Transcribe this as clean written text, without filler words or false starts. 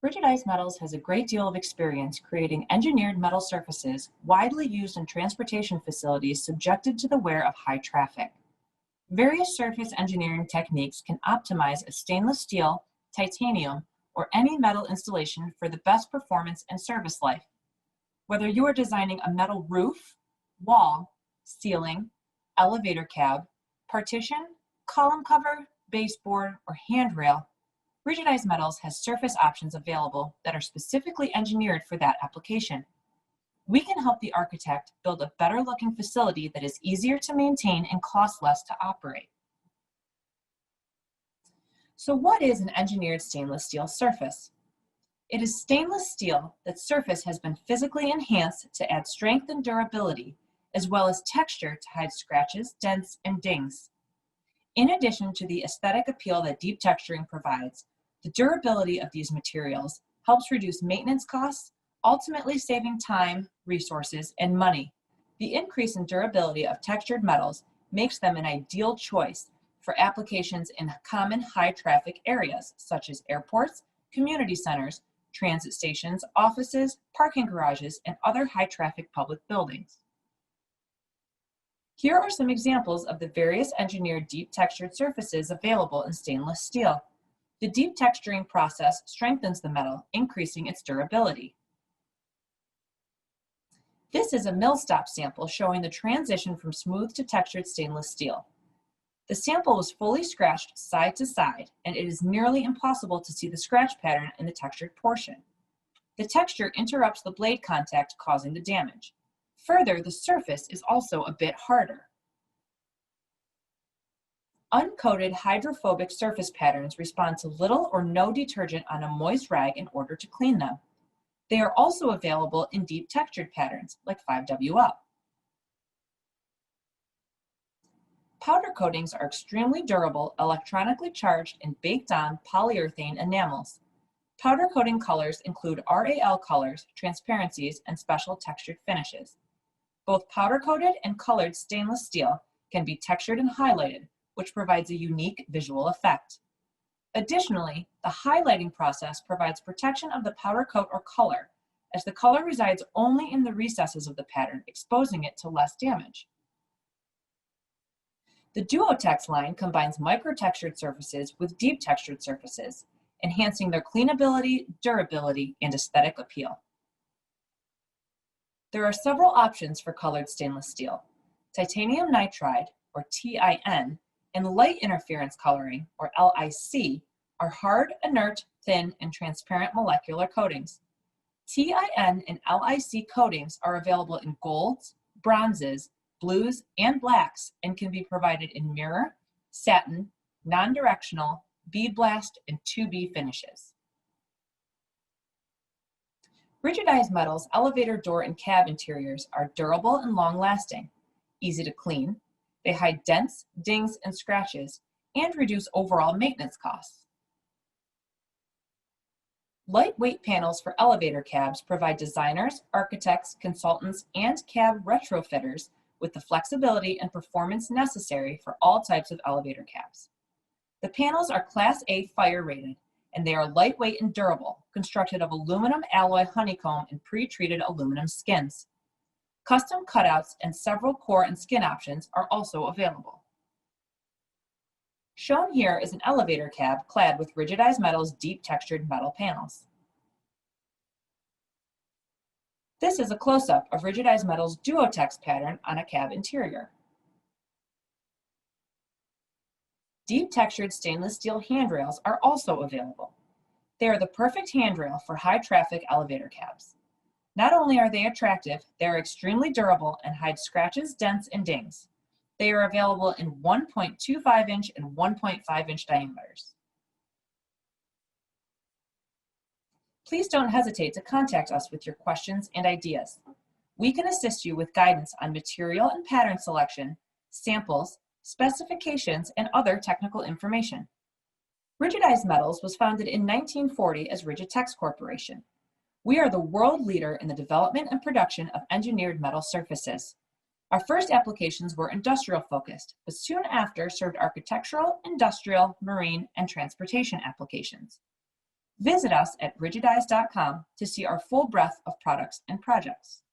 Rigidized Metals has a great deal of experience creating engineered metal surfaces widely used in transportation facilities subjected to the wear of high traffic. Various surface engineering techniques can optimize a stainless steel, titanium, or any metal installation for the best performance and service life. Whether you are designing a metal roof, wall, ceiling, elevator cab, partition, column cover, baseboard, or handrail, Rigidized Metals has surface options available that are specifically engineered for that application. We can help the architect build a better looking facility that is easier to maintain and costs less to operate. So what is an engineered stainless steel surface? It is stainless steel that surface has been physically enhanced to add strength and durability, as well as texture to hide scratches, dents, and dings. In addition to the aesthetic appeal that deep texturing provides, the durability of these materials helps reduce maintenance costs, ultimately saving time, resources, and money. The increase in durability of textured metals makes them an ideal choice for applications in common high-traffic areas, such as airports, community centers, transit stations, offices, parking garages, and other high-traffic public buildings. Here are some examples of the various engineered deep textured surfaces available in stainless steel. The deep texturing process strengthens the metal, increasing its durability. This is a mill stop sample showing the transition from smooth to textured stainless steel. The sample was fully scratched side to side, and it is nearly impossible to see the scratch pattern in the textured portion. The texture interrupts the blade contact, causing the damage. Further, the surface is also a bit harder. Uncoated hydrophobic surface patterns respond to little or no detergent on a moist rag in order to clean them. They are also available in deep textured patterns, like 5W Up. Powder coatings are extremely durable, electronically charged, and baked-on polyurethane enamels. Powder coating colors include RAL colors, transparencies, and special textured finishes. Both powder-coated and colored stainless steel can be textured and highlighted, which provides a unique visual effect. Additionally, the highlighting process provides protection of the powder coat or color, as the color resides only in the recesses of the pattern, exposing it to less damage. The DuoTex line combines micro-textured surfaces with deep textured surfaces, enhancing their cleanability, durability, and aesthetic appeal. There are several options for colored stainless steel. Titanium nitride, or TIN, and light interference coloring, or LIC, are hard, inert, thin, and transparent molecular coatings. TIN and LIC coatings are available in golds, bronzes, blues, and blacks, and can be provided in mirror, satin, non-directional, bead blast, and 2B finishes. Rigidized Metals elevator door and cab interiors are durable and long-lasting, easy to clean. They hide dents, dings, and scratches, and reduce overall maintenance costs. Lightweight panels for elevator cabs provide designers, architects, consultants, and cab retrofitters with the flexibility and performance necessary for all types of elevator cabs. The panels are Class A fire rated, and they are lightweight and durable, constructed of aluminum alloy honeycomb and pre-treated aluminum skins. Custom cutouts and several core and skin options are also available. Shown here is an elevator cab clad with Rigidized Metals deep textured metal panels. This is a close-up of Rigidized Metals DuoTex pattern on a cab interior. Deep textured stainless steel handrails are also available. They are the perfect handrail for high traffic elevator cabs. Not only are they attractive, they are extremely durable and hide scratches, dents, and dings. They are available in 1.25 inch and 1.5 inch diameters. Please don't hesitate to contact us with your questions and ideas. We can assist you with guidance on material and pattern selection, samples, specifications, and other technical information. Rigidized Metals was founded in 1940 as Rigidtex Corporation. We are the world leader in the development and production of engineered metal surfaces. Our first applications were industrial focused, but soon after served architectural, industrial, marine, and transportation applications. Visit us at rigidized.com to see our full breadth of products and projects.